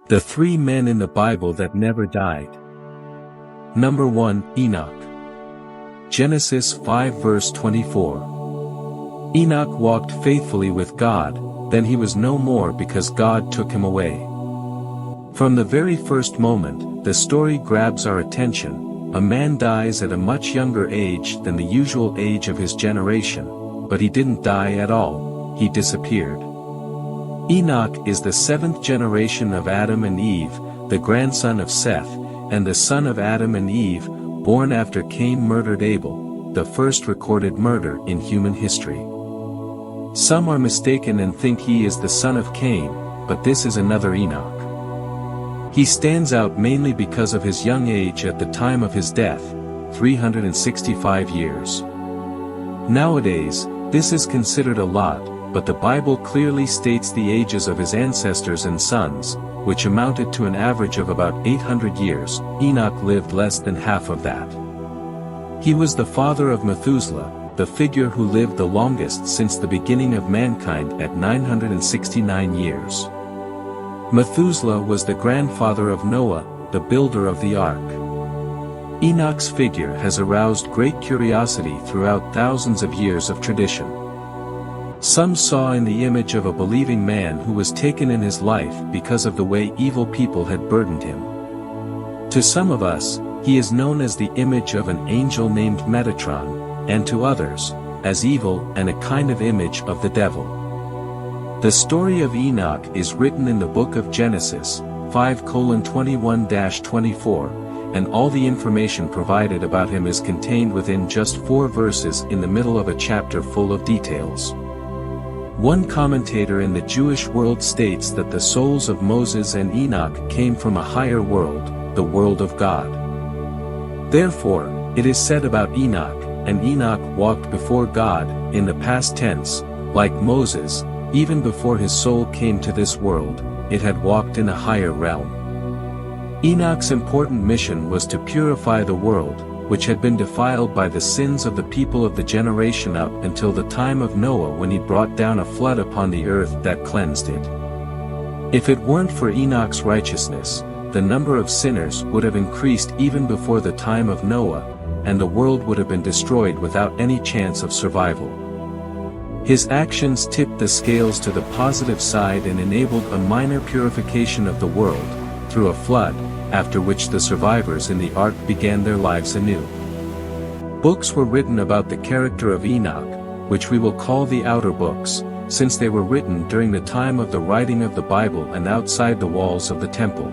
The three men in the Bible that never died. Number 1, Enoch. Genesis 5 verse 24. Enoch walked faithfully with God, then he was no more because God took him away. From the very first moment, the story grabs our attention. A man dies at a much younger age than the usual age of his generation, but he didn't die at all, he disappeared. Enoch is the seventh generation of Adam and Eve, the grandson of Seth, and the son of Adam and Eve, born after Cain murdered Abel, the first recorded murder in human history. Some are mistaken and think he is the son of Cain, but this is another Enoch. He stands out mainly because of his young age at the time of his death, 365 years. Nowadays, this is considered a lot, but the Bible clearly states the ages of his ancestors and sons, which amounted to an average of about 800 years. Enoch lived less than half of that. He was the father of Methuselah, the figure who lived the longest since the beginning of mankind at 969 years. Methuselah was the grandfather of Noah, the builder of the ark. Enoch's figure has aroused great curiosity throughout thousands of years of tradition. Some saw in the image of a believing man who was taken in his life because of the way evil people had burdened him. To some of us, he is known as the image of an angel named Metatron, and to others, as evil and a kind of image of the devil. The story of Enoch is written in the book of Genesis, 5:21-24, and all the information provided about him is contained within just 4 verses in the middle of a chapter full of details. One commentator in the Jewish world states that the souls of Moses and Enoch came from a higher world, the world of God. Therefore, it is said about Enoch, and Enoch walked before God, in the past tense, like Moses, even before his soul came to this world, it had walked in a higher realm. Enoch's important mission was to purify the world, which had been defiled by the sins of the people of the generation up until the time of Noah, when he brought down a flood upon the earth that cleansed it. If it weren't for Enoch's righteousness, the number of sinners would have increased even before the time of Noah, and the world would have been destroyed without any chance of survival. His actions tipped the scales to the positive side and enabled a minor purification of the world, through a flood, after which the survivors in the ark began their lives anew. Books were written about the character of Enoch, which we will call the outer books, since they were written during the time of the writing of the Bible and outside the walls of the temple.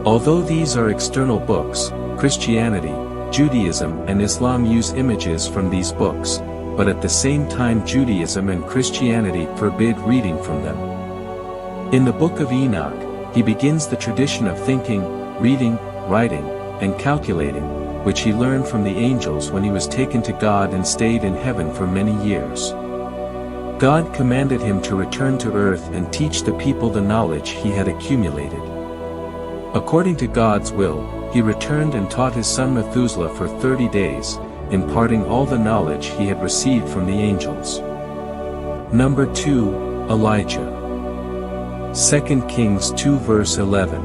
Although these are external books, Christianity, Judaism and Islam use images from these books, but at the same time Judaism and Christianity forbid reading from them. In the book of Enoch, he begins the tradition of thinking, reading, writing, and calculating, which he learned from the angels when he was taken to God and stayed in heaven for many years. God commanded him to return to earth and teach the people the knowledge he had accumulated. According to God's will, he returned and taught his son Methuselah for 30 days, imparting all the knowledge he had received from the angels. Number 2, Elijah. 2 Kings 2 verse 11.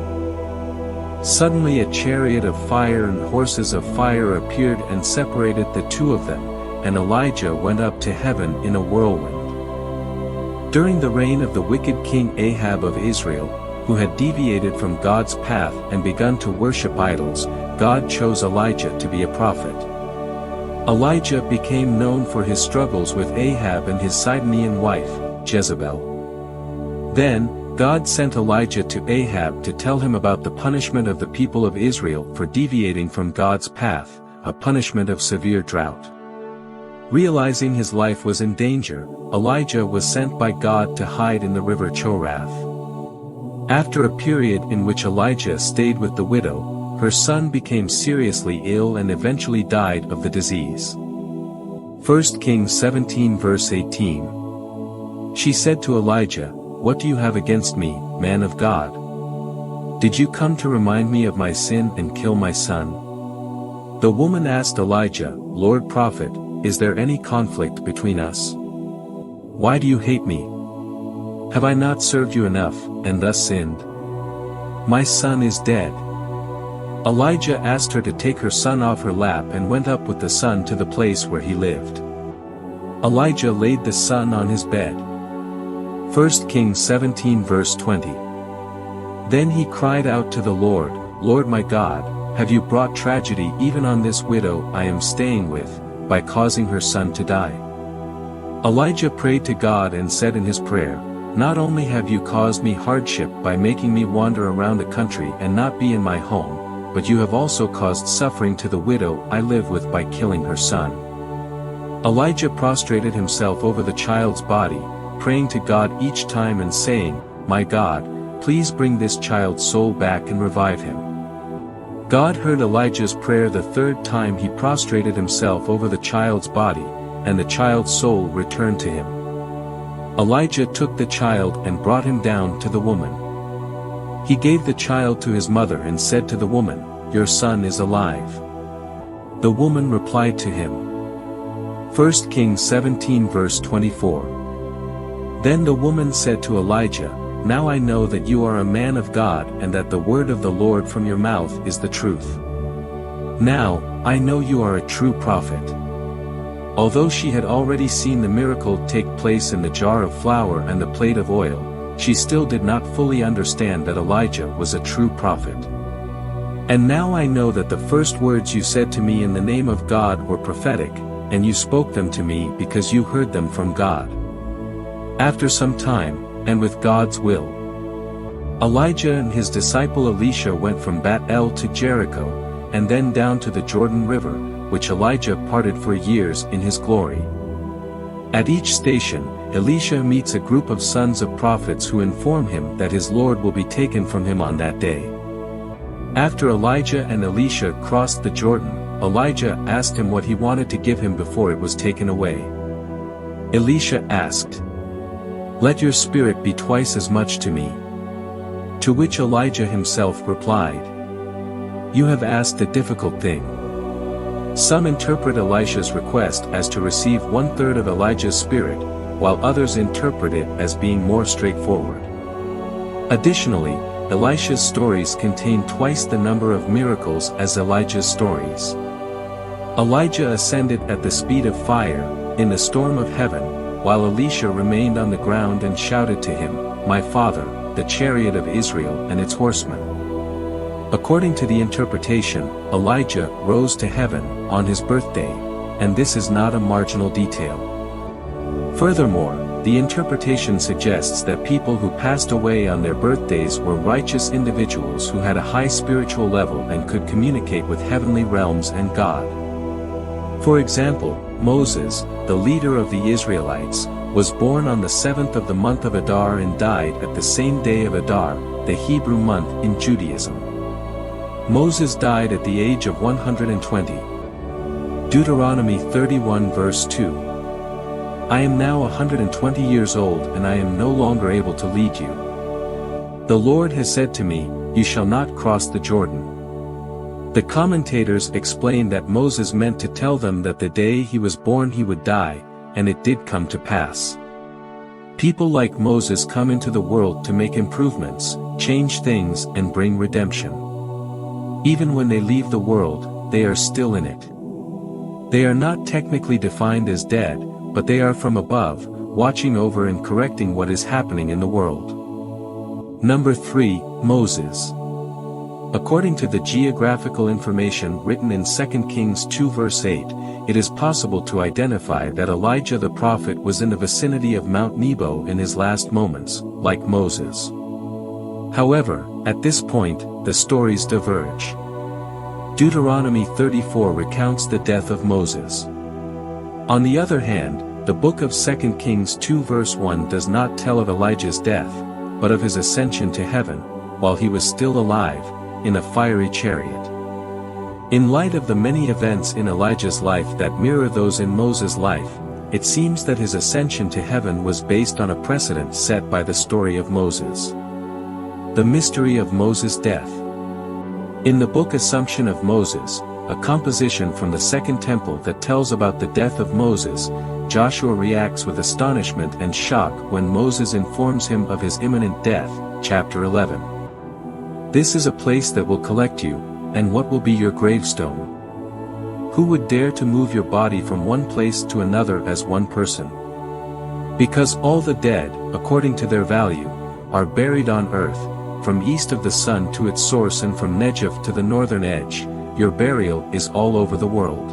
Suddenly a chariot of fire and horses of fire appeared and separated the two of them, and Elijah went up to heaven in a whirlwind. During the reign of the wicked king Ahab of Israel, who had deviated from God's path and begun to worship idols, God chose Elijah to be a prophet. Elijah became known for his struggles with Ahab and his Sidonian wife, Jezebel. Then, God sent Elijah to Ahab to tell him about the punishment of the people of Israel for deviating from God's path, a punishment of severe drought. Realizing his life was in danger, Elijah was sent by God to hide in the river Chorath. After a period in which Elijah stayed with the widow, her son became seriously ill and eventually died of the disease. 1 Kings 17 verse 18. She said to Elijah, "What do you have against me, man of God? Did you come to remind me of my sin and kill my son?" The woman asked Elijah, "Lord prophet, is there any conflict between us? Why do you hate me? Have I not served you enough, and thus sinned?" My son is dead." Elijah asked her to take her son off her lap and went up with the son to the place where he lived. Elijah laid the son on his bed. 1 Kings 17 verse 20. Then he cried out to the Lord, "Lord my God, have you brought tragedy even on this widow I am staying with, by causing her son to die?" Elijah prayed to God and said in his prayer, "Not only have you caused me hardship by making me wander around the country and not be in my home, but you have also caused suffering to the widow I live with by killing her son." Elijah prostrated himself over the child's body, praying to God each time and saying, "My God, please bring this child's soul back and revive him." God heard Elijah's prayer the third time he prostrated himself over the child's body, and the child's soul returned to him. Elijah took the child and brought him down to the woman. He gave the child to his mother and said to the woman, "Your son is alive." The woman replied to him. 1 Kings 17 verse 24. Then the woman said to Elijah, "Now I know that you are a man of God and that the word of the Lord from your mouth is the truth. Now, I know you are a true prophet." Although she had already seen the miracle take place in the jar of flour and the plate of oil, she still did not fully understand that Elijah was a true prophet. "And now I know that the first words you said to me in the name of God were prophetic, and you spoke them to me because you heard them from God." After some time, and with God's will, Elijah and his disciple Elisha went from Beth-el to Jericho, and then down to the Jordan River, which Elijah parted for years in his glory. At each station, Elisha meets a group of sons of prophets who inform him that his Lord will be taken from him on that day. After Elijah and Elisha crossed the Jordan, Elijah asked him what he wanted to give him before it was taken away. Elisha asked, "Let your spirit be twice as much to me." To which Elijah himself replied, "You have asked a difficult thing." Some interpret Elisha's request as to receive 1/3 of Elijah's spirit, while others interpret it as being more straightforward. Additionally, Elisha's stories contain twice the number of miracles as Elijah's stories. Elijah ascended at the speed of fire, in the storm of heaven, while Elisha remained on the ground and shouted to him, "My father, the chariot of Israel and its horsemen." According to the interpretation, Elijah rose to heaven on his birthday, and this is not a marginal detail. Furthermore, the interpretation suggests that people who passed away on their birthdays were righteous individuals who had a high spiritual level and could communicate with heavenly realms and God. For example, Moses, the leader of the Israelites, was born on the 7th of the month of Adar and died at the same day of Adar, the Hebrew month in Judaism. Moses died at the age of 120. Deuteronomy 31 verse 2. "I am now 120 years old and I am no longer able to lead you. The Lord has said to me, you shall not cross the Jordan." The commentators explain that Moses meant to tell them that the day he was born he would die, and it did come to pass. People like Moses come into the world to make improvements, change things and bring redemption. Even when they leave the world, they are still in it. They are not technically defined as dead, but they are from above, watching over and correcting what is happening in the world. Number 3, Moses. According to the geographical information written in 2 Kings 2 verse 8, it is possible to identify that Elijah the prophet was in the vicinity of Mount Nebo in his last moments, like Moses. However, at this point, the stories diverge. Deuteronomy 34 recounts the death of Moses. On the other hand, the book of 2 Kings 2 verse 1 does not tell of Elijah's death, but of his ascension to heaven, while he was still alive, in a fiery chariot. In light of the many events in Elijah's life that mirror those in Moses' life, it seems that his ascension to heaven was based on a precedent set by the story of Moses. The mystery of Moses' death. In the book Assumption of Moses, a composition from the Second Temple that tells about the death of Moses, Joshua reacts with astonishment and shock when Moses informs him of his imminent death, chapter 11. This is a place that will collect you, and what will be your gravestone? Who would dare to move your body from one place to another as one person? Because all the dead, according to their value, are buried on earth, from east of the sun to its source and from Negev to the northern edge, your burial is all over the world.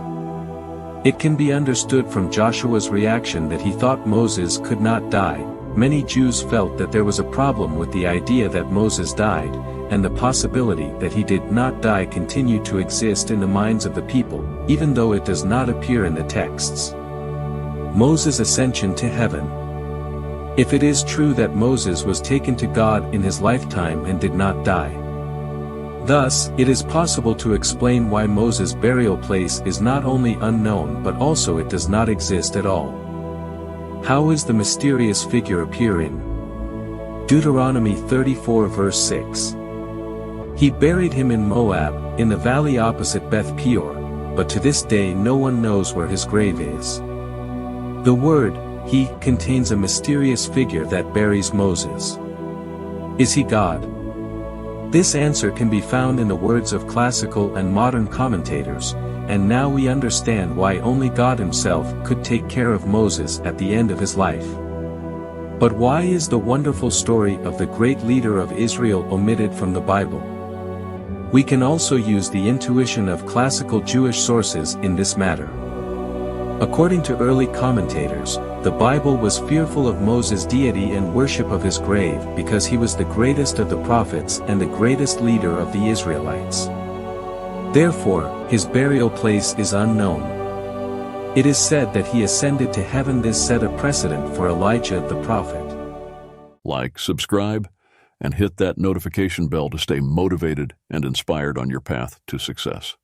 It can be understood from Joshua's reaction that he thought Moses could not die. Many Jews felt that there was a problem with the idea that Moses died, and the possibility that he did not die continued to exist in the minds of the people, even though it does not appear in the texts. Moses' ascension to heaven. If it is true that Moses was taken to God in his lifetime and did not die, thus, it is possible to explain why Moses' burial place is not only unknown but also it does not exist at all. How is the mysterious figure appear in Deuteronomy 34 verse 6? He buried him in Moab, in the valley opposite Beth Peor, but to this day no one knows where his grave is. The word, he, contains a mysterious figure that buries Moses. Is he God? This answer can be found in the words of classical and modern commentators, and now we understand why only God himself could take care of Moses at the end of his life. But why is the wonderful story of the great leader of Israel omitted from the Bible? We can also use the intuition of classical Jewish sources in this matter. According to early commentators, the Bible was fearful of Moses' deity and worship of his grave because he was the greatest of the prophets and the greatest leader of the Israelites. Therefore, his burial place is unknown. It is said that he ascended to heaven. This set a precedent for Elijah the prophet. Like, subscribe, and hit that notification bell to stay motivated and inspired on your path to success.